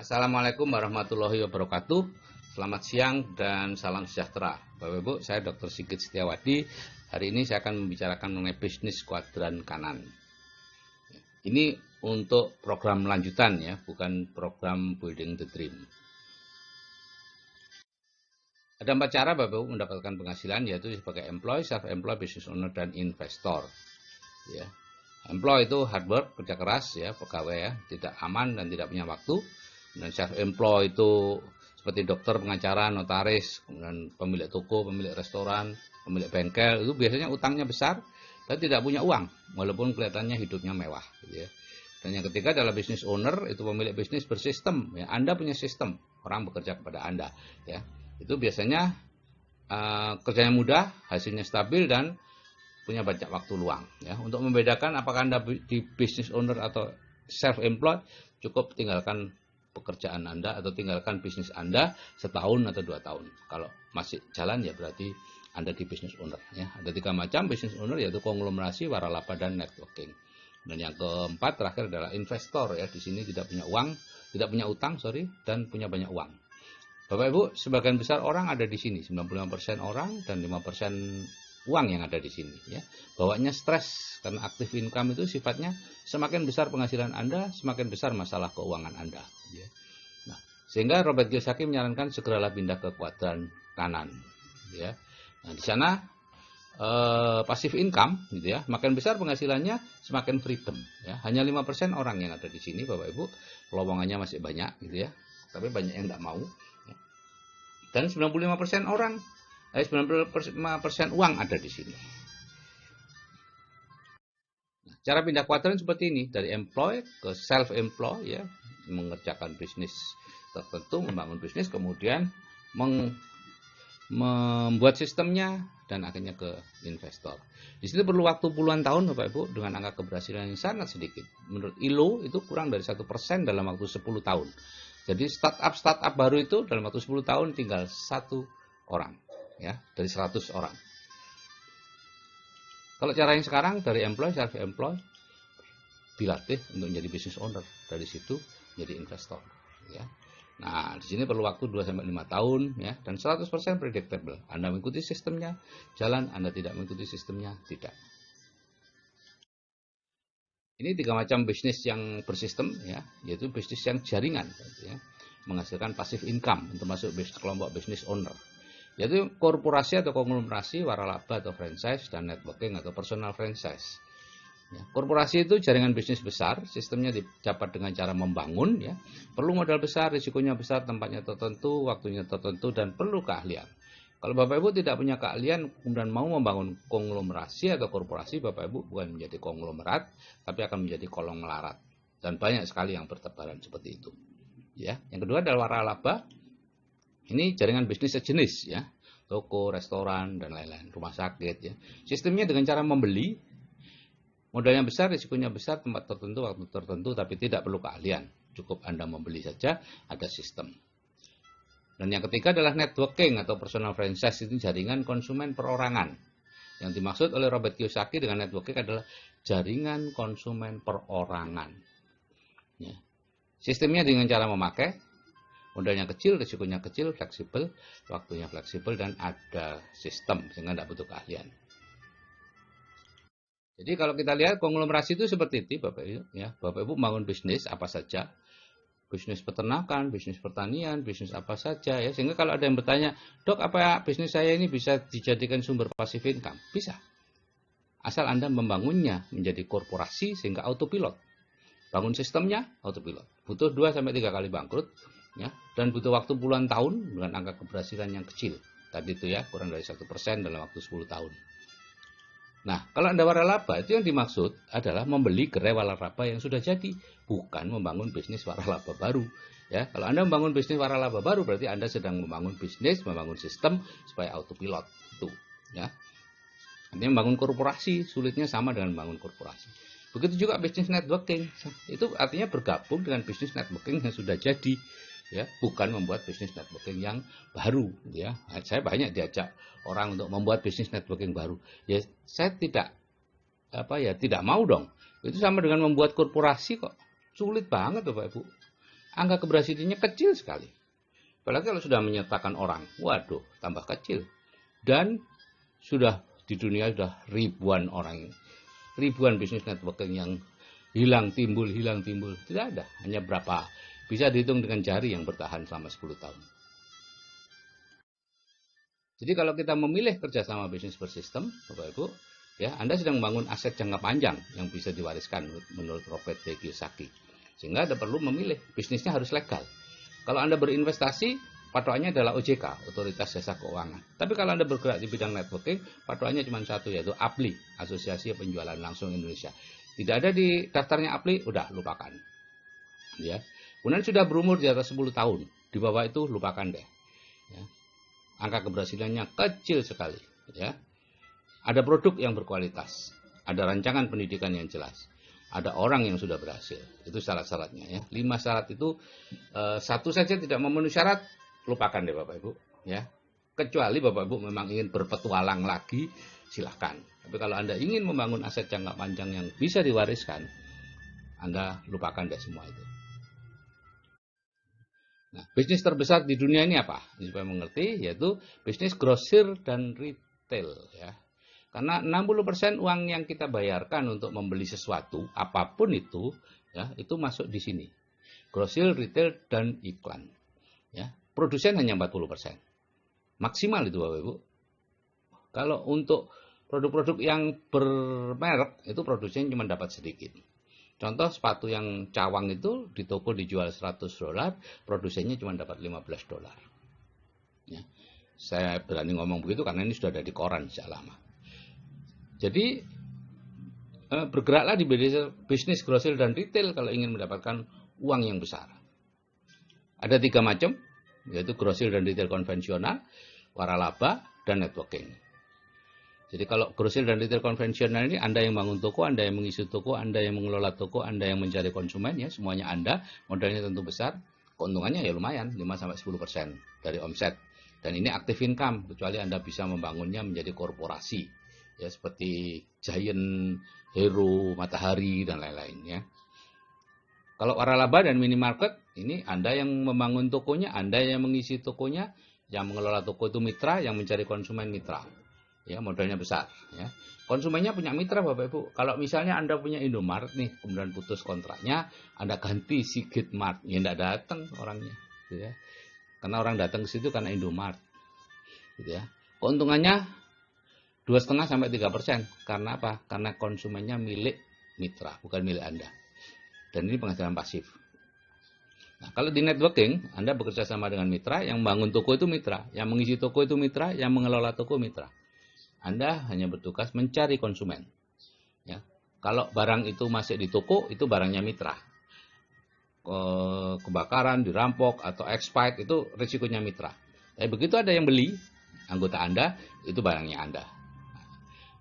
Assalamualaikum warahmatullahi wabarakatuh. Selamat siang dan salam sejahtera. Bapak Ibu, saya Dr. Sigit Setiawadi. Hari ini saya akan membicarakan mengenai bisnis kuadran kanan. Ini untuk program lanjutan ya, bukan program Building the Dream. Ada 4 cara Bapak Ibu mendapatkan penghasilan, yaitu sebagai employee, self-employed, business owner, dan investor. Ya. Employee itu hard work, kerja keras ya, pegawai ya, tidak aman dan tidak punya waktu. Dan self-employed itu seperti dokter, pengacara, notaris, kemudian pemilik toko, pemilik restoran, pemilik bengkel, itu biasanya utangnya besar dan tidak punya uang, walaupun kelihatannya hidupnya mewah. Gitu ya. Dan yang ketiga adalah business owner, itu pemilik bisnis bersistem. Ya, Anda punya sistem, orang bekerja kepada Anda. Ya. Itu biasanya kerjanya mudah, hasilnya stabil, dan punya banyak waktu luang. Ya. Untuk membedakan apakah Anda di business owner atau self-employed, cukup tinggalkan pekerjaan Anda atau tinggalkan bisnis Anda setahun atau 2 tahun. Kalau masih jalan ya berarti Anda di business owner. Ya. Ada 3 macam business owner, yaitu konglomerasi, waralaba, dan networking. Dan yang keempat terakhir adalah investor ya. Di sini tidak punya uang, tidak punya utang, dan punya banyak uang. Bapak Ibu, sebagian besar orang ada di sini, 95% orang dan 5% uang yang ada di sini ya. Bawaannya stres karena aktif income itu sifatnya semakin besar penghasilan Anda, semakin besar masalah keuangan Anda ya. Nah, sehingga Robert Kiyosaki menyarankan segeralah pindah ke kuadran kanan ya. Nah, di sana passive income gitu ya. Makin besar penghasilannya, semakin freedom ya. Hanya 5% orang yang ada di sini Bapak Ibu. Lowongannya masih banyak gitu ya. Tapi banyak yang enggak mau. Ya. Dan 95% orang 95% uang ada di sini. Nah, cara pindah kuadran seperti ini, dari employed ke self-employed ya, mengerjakan bisnis tertentu, membangun bisnis, kemudian membuat sistemnya, dan akhirnya ke investor. Di sini perlu waktu puluhan tahun Bapak Ibu dengan angka keberhasilan yang sangat sedikit. Menurut ILO itu kurang dari 1% dalam waktu 10 tahun. Jadi startup baru itu dalam waktu 10 tahun tinggal 1 orang. Ya, dari 100 orang. Kalau cara yang sekarang dari employee, self-employed, dilatih untuk menjadi business owner, dari situ jadi investor ya. Nah, di sini perlu waktu 2-5 tahun ya, dan 100% predictable. Anda mengikuti sistemnya, jalan. Anda tidak mengikuti sistemnya, tidak. Ini 3 macam bisnis yang bersistem ya, yaitu bisnis yang jaringan ya, menghasilkan passive income, termasuk kelompok business owner. Yaitu korporasi atau konglomerasi, waralaba atau franchise, dan networking atau personal franchise. Ya, korporasi itu jaringan bisnis besar, sistemnya didapat dengan cara membangun, ya, perlu modal besar, risikonya besar, tempatnya tertentu, waktunya tertentu, dan perlu keahlian. Kalau Bapak Ibu tidak punya keahlian kemudian mau membangun konglomerasi atau korporasi, Bapak Ibu bukan menjadi konglomerat, tapi akan menjadi kolong melarat. Dan banyak sekali yang bertebaran seperti itu. Ya, yang kedua adalah waralaba. Ini jaringan bisnis sejenis ya, toko, restoran, dan lain-lain, rumah sakit ya. Sistemnya dengan cara membeli, modalnya besar, risikonya besar, tempat tertentu, waktu tertentu, tapi tidak perlu keahlian. Cukup Anda membeli saja, ada sistem. Dan yang ketiga adalah networking atau personal franchise, itu jaringan konsumen perorangan. Yang dimaksud oleh Robert Kiyosaki dengan networking adalah jaringan konsumen perorangan. Ya. Sistemnya dengan cara memakai, modalnya kecil, risikonya kecil, fleksibel, waktunya fleksibel, dan ada sistem sehingga tidak butuh keahlian. Jadi kalau kita lihat konglomerasi itu seperti itu Bapak Ibu ya. Bapak Ibu bangun bisnis apa saja. Bisnis peternakan, bisnis pertanian, bisnis apa saja ya. Sehingga kalau ada yang bertanya, "Dok, apa bisnis saya ini bisa dijadikan sumber passive income?" Bisa. Asal Anda membangunnya menjadi korporasi sehingga autopilot. Bangun sistemnya autopilot. Butuh 2-3 kali bangkrut. Ya, dan butuh waktu puluhan tahun dengan angka keberhasilan yang kecil. Tadi itu ya, kurang dari 1% dalam waktu 10 tahun. Nah, kalau Anda waralaba, itu yang dimaksud adalah membeli gerai waralaba yang sudah jadi, bukan membangun bisnis waralaba baru. Ya, kalau Anda membangun bisnis waralaba baru, berarti Anda sedang membangun bisnis, membangun sistem supaya autopilot. Itu, ya. Artinya membangun korporasi, sulitnya sama dengan membangun korporasi. Begitu juga bisnis networking. Itu artinya bergabung dengan bisnis networking yang sudah jadi. Ya, bukan membuat bisnis networking yang baru ya. Saya banyak diajak orang untuk membuat bisnis networking baru. Ya, saya tidak mau dong. Itu sama dengan membuat korporasi kok. Sulit banget Bapak Ibu. angka keberhasilannya kecil sekali. Apalagi kalau sudah menyertakan orang, waduh, tambah kecil. Dan sudah di dunia sudah ribuan orang, ribuan bisnis networking yang hilang timbul. Tidak ada, hanya berapa. Bisa dihitung dengan jari yang bertahan selama 10 tahun. Jadi kalau kita memilih kerjasama bisnis bersistem, Bapak Ibu, ya, Anda sedang membangun aset jangka panjang yang bisa diwariskan menurut Robert T. Kiyosaki. Sehingga Anda perlu memilih, bisnisnya harus legal. Kalau Anda berinvestasi, patokannya adalah OJK, Otoritas Jasa Keuangan. Tapi kalau Anda bergerak di bidang networking, patokannya cuma satu, yaitu APLI, Asosiasi Penjualan Langsung Indonesia. Tidak ada di daftarnya APLI, udah lupakan. Ya. Kemudian sudah berumur di atas 10 tahun, di bawah itu lupakan deh. Ya. Angka keberhasilannya kecil sekali. Ya. Ada produk yang berkualitas, ada rancangan pendidikan yang jelas, ada orang yang sudah berhasil. Itu syarat-syaratnya. Ya. 5 syarat itu, satu saja tidak memenuhi syarat, lupakan deh Bapak Ibu. Ya. Kecuali Bapak Ibu memang ingin berpetualang lagi, silahkan. Tapi kalau Anda ingin membangun aset jangka panjang yang bisa diwariskan, Anda lupakan deh semua itu. Nah, bisnis terbesar di dunia ini apa? Supaya mengerti, yaitu bisnis grosir dan retail. Ya. Karena 60% uang yang kita bayarkan untuk membeli sesuatu, apapun itu, ya, itu masuk di sini. Grosir, retail, dan iklan. Ya. Produsen hanya 40%. Maksimal itu Bapak Ibu. Kalau untuk produk-produk yang bermerek, itu produsen cuma dapat sedikit. Contoh sepatu yang cawang itu di toko dijual $100, produsennya cuma dapat $15. Ya. Saya berani ngomong begitu karena ini sudah ada di koran sejak lama. Jadi bergeraklah di bisnis grosir dan retail kalau ingin mendapatkan uang yang besar. Ada 3 macam, yaitu grosir dan retail konvensional, waralaba, dan networking. Jadi kalau grosir dan retail konvensional ini Anda yang bangun toko, Anda yang mengisi toko, Anda yang mengelola toko, Anda yang mencari konsumen, ya semuanya Anda, modalnya tentu besar, keuntungannya ya lumayan, 5-10% dari omset. Dan ini active income, kecuali Anda bisa membangunnya menjadi korporasi, ya seperti Giant, Hero, Matahari, dan lain-lain. Ya. Kalau waralaba dan minimarket, ini Anda yang membangun tokonya, Anda yang mengisi tokonya, yang mengelola toko itu mitra, yang mencari konsumen mitra. Ya, modalnya besar. Ya. Konsumennya punya mitra Bapak Ibu. Kalau misalnya Anda punya Indomaret nih, kemudian putus kontraknya, Anda ganti Sigit Mart, ya tidak datang orangnya. Gitu ya. Karena orang datang ke situ karena Indomaret. Gitu ya. Keuntungannya 2,5-3%. Karena apa? Karena konsumennya milik mitra, bukan milik Anda. Dan ini penghasilan pasif. Nah, kalau di networking, Anda bekerja sama dengan mitra, yang membangun toko itu mitra, yang mengisi toko itu mitra, yang mengelola toko mitra. Anda hanya bertugas mencari konsumen. Ya. Kalau barang itu masih di toko, itu barangnya mitra. Kebakaran, dirampok, atau expired, itu risikonya mitra. Tapi begitu ada yang beli, anggota Anda, itu barangnya Anda.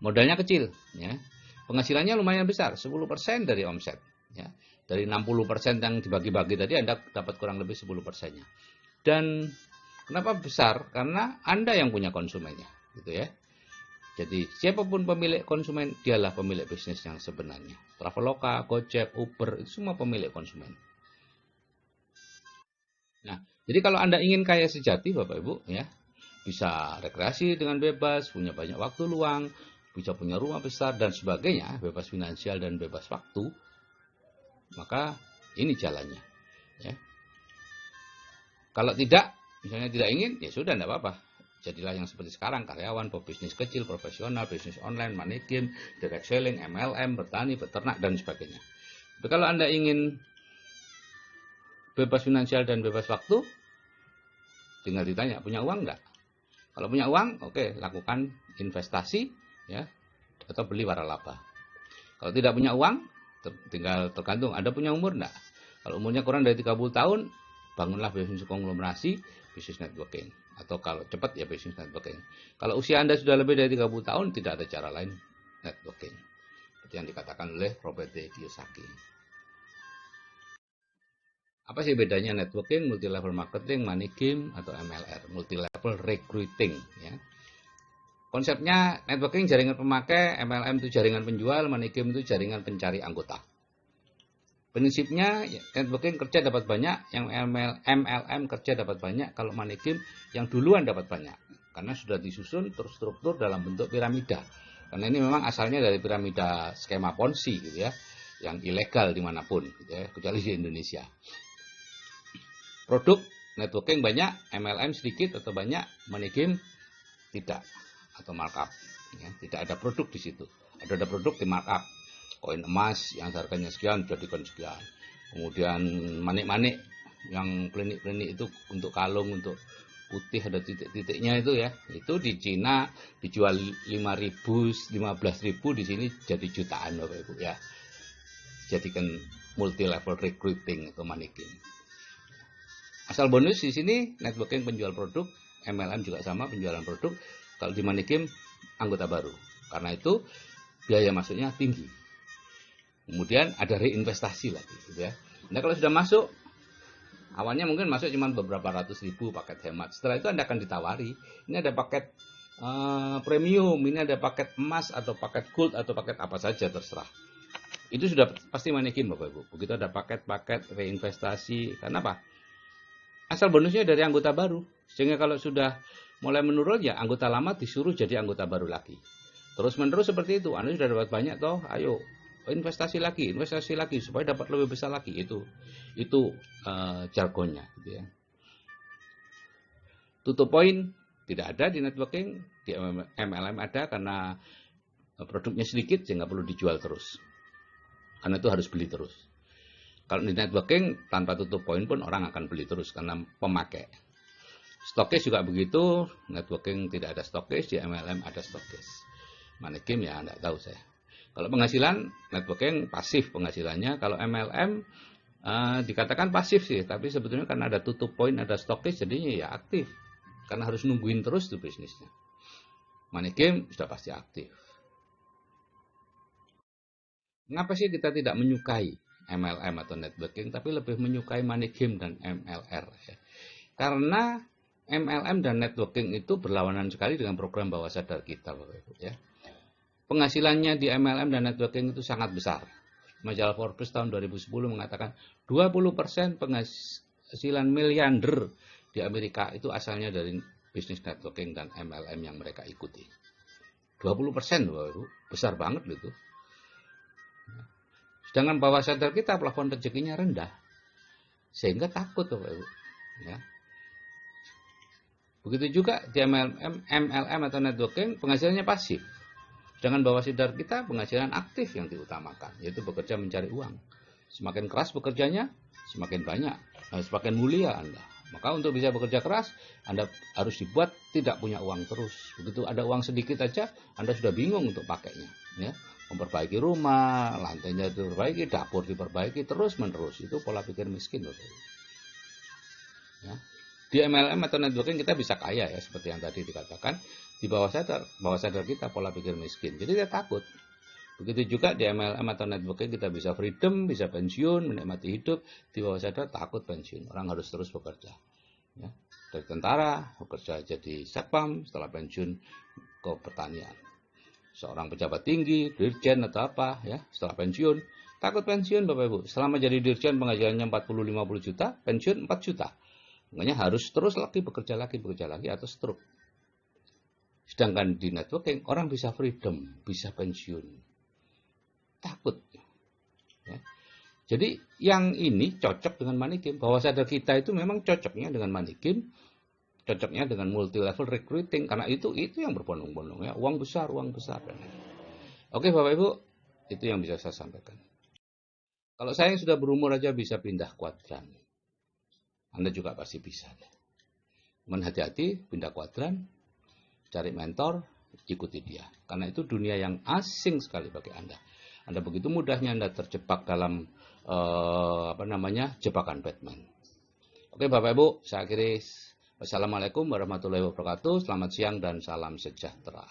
Modalnya kecil. Ya. Penghasilannya lumayan besar, 10% dari omset. Ya. Dari 60% yang dibagi-bagi tadi, Anda dapat kurang lebih 10%-nya. Dan kenapa besar? Karena Anda yang punya konsumennya. Gitu ya. Jadi siapapun pemilik konsumen, dialah pemilik bisnis yang sebenarnya. Traveloka, Gojek, Uber, itu semua pemilik konsumen. Nah, jadi kalau Anda ingin kaya sejati, Bapak Ibu, ya, bisa rekreasi dengan bebas, punya banyak waktu luang, bisa punya rumah besar dan sebagainya, bebas finansial dan bebas waktu, maka ini jalannya. Ya. Kalau tidak, misalnya tidak ingin, ya sudah, tidak apa-apa. Jadilah yang seperti sekarang, karyawan, pebisnis kecil, profesional, bisnis online, money game, direct selling, MLM, bertani, beternak, dan sebagainya. Tapi kalau Anda ingin bebas finansial dan bebas waktu, tinggal ditanya, punya uang enggak? Kalau punya uang, oke, lakukan investasi, ya, atau beli waralaba. Kalau tidak punya uang, tinggal tergantung, Anda punya umur enggak? Kalau umurnya kurang dari 30 tahun, bangunlah bisnis konglomerasi, bisnis networking. Atau kalau cepat ya bisnis networking. Kalau usia Anda sudah lebih dari 30 tahun, tidak ada cara lain networking. Seperti yang dikatakan oleh Robert T. Kiyosaki. Apa sih bedanya networking, multi level marketing, money game, atau MLR, multi level recruiting? Ya. Konsepnya networking jaringan pemakai, MLM itu jaringan penjual, money game itu jaringan pencari anggota. Prinsipnya networking kerja dapat banyak, yang MLM kerja dapat banyak, kalau money game yang duluan dapat banyak. Karena sudah disusun terstruktur dalam bentuk piramida. Karena ini memang asalnya dari piramida skema Ponzi gitu ya, yang ilegal dimanapun gitu ya, kecuali di Indonesia. Produk networking banyak, MLM sedikit atau banyak, money game tidak atau markup. Ya, tidak ada produk di situ. Ada produk di markup. Koin emas yang harganya sekian jadikan sekian. Kemudian manik-manik yang klinik-klinik itu untuk kalung, untuk putih ada titik-titiknya itu ya. Itu di Cina dijual 5.000, 15.000, di sini jadi jutaan Bapak Ibu ya. Jadikan multi level recruiting atau manikin. Asal bonus di sini networking penjual produk, MLM juga sama penjualan produk. Kalau di manikin anggota baru. Karena itu biaya masuknya tinggi. Kemudian ada reinvestasi lagi gitu ya. Nah, kalau sudah masuk, awalnya mungkin masuk cuma beberapa ratus ribu paket hemat. Setelah itu Anda akan ditawari, ini ada paket premium, ini ada paket emas atau paket gold atau paket apa saja terserah. Itu sudah pasti manikin Bapak Ibu. Begitu ada paket-paket reinvestasi. Karena apa? Asal bonusnya dari anggota baru. Sehingga kalau sudah mulai menurun ya anggota lama disuruh jadi anggota baru lagi. Terus menerus seperti itu. Anda sudah dapat banyak toh, ayo investasi lagi supaya dapat lebih besar lagi. Itu jargonnya gitu ya. Tutup poin tidak ada di networking, di MLM ada karena produknya sedikit sehingga perlu dijual terus. Karena itu harus beli terus. Kalau di networking tanpa tutup poin pun orang akan beli terus karena pemakai. Stokis juga begitu, networking tidak ada stokis, di MLM ada stokis. Money game ya enggak tahu saya. Kalau penghasilan, networking pasif penghasilannya. Kalau MLM dikatakan pasif sih, tapi sebetulnya karena ada tutup poin, ada stokis, jadinya ya aktif. Karena harus nungguin terus tuh bisnisnya. Money game sudah pasti aktif. Mengapa sih kita tidak menyukai MLM atau networking, tapi lebih menyukai money game dan MLR? Ya? Karena MLM dan networking itu berlawanan sekali dengan program bawah sadar kita, Bapak Ibu ya. Penghasilannya di MLM dan networking itu sangat besar. Majalah Forbes tahun 2010 mengatakan 20% penghasilan miliarder di Amerika itu asalnya dari bisnis networking dan MLM yang mereka ikuti. 20%, Bapak Ibu, besar banget itu. Sedangkan bawah sadar kita plafon rezekinya rendah. Sehingga takut, Bapak Ibu. Ya. Begitu juga di MLM atau networking penghasilannya pasif. Dengan bawah sadar kita penghasilan aktif yang diutamakan, yaitu bekerja mencari uang. Semakin keras bekerjanya, semakin banyak, semakin mulia Anda. Maka untuk bisa bekerja keras, Anda harus dibuat tidak punya uang terus. Begitu ada uang sedikit aja, Anda sudah bingung untuk pakainya. Ya. Memperbaiki rumah, lantainya diperbaiki, dapur diperbaiki, terus menerus. Itu pola pikir miskin. Ya. Di MLM atau networking kita bisa kaya ya, seperti yang tadi dikatakan. Di bawah sadar kita pola pikir miskin. Jadi dia takut. Begitu juga di MLM atau networking kita bisa freedom, bisa pensiun, menikmati hidup. Di bawah sadar takut pensiun. Orang harus terus bekerja. Ya. Dari tentara, bekerja jadi satpam, setelah pensiun ke pertanian. Seorang pejabat tinggi, dirjen atau apa, ya, setelah pensiun, takut pensiun Bapak Ibu. Selama jadi dirjen penghasilannya 40-50 juta, pensiun 4 juta. Makanya harus terus bekerja lagi atau stroke. Sedangkan di networking orang bisa freedom, bisa pensiun. Takut. Ya. Jadi yang ini cocok dengan money game. Bawah sadar kita itu memang cocoknya dengan money game, cocoknya dengan multi level recruiting. Karena itu yang berbondong-bondong ya, uang besar. Oke Bapak Ibu, itu yang bisa saya sampaikan. Kalau saya yang sudah berumur aja bisa pindah kuadran, Anda juga pasti bisa. Cuman hati-hati, pindah kuadran, cari mentor, ikuti dia. Karena itu dunia yang asing sekali bagi Anda. Anda begitu mudahnya Anda terjebak dalam jebakan Batman. Oke Bapak Ibu, saya akhiri. Wassalamualaikum warahmatullahi wabarakatuh. Selamat siang dan salam sejahtera.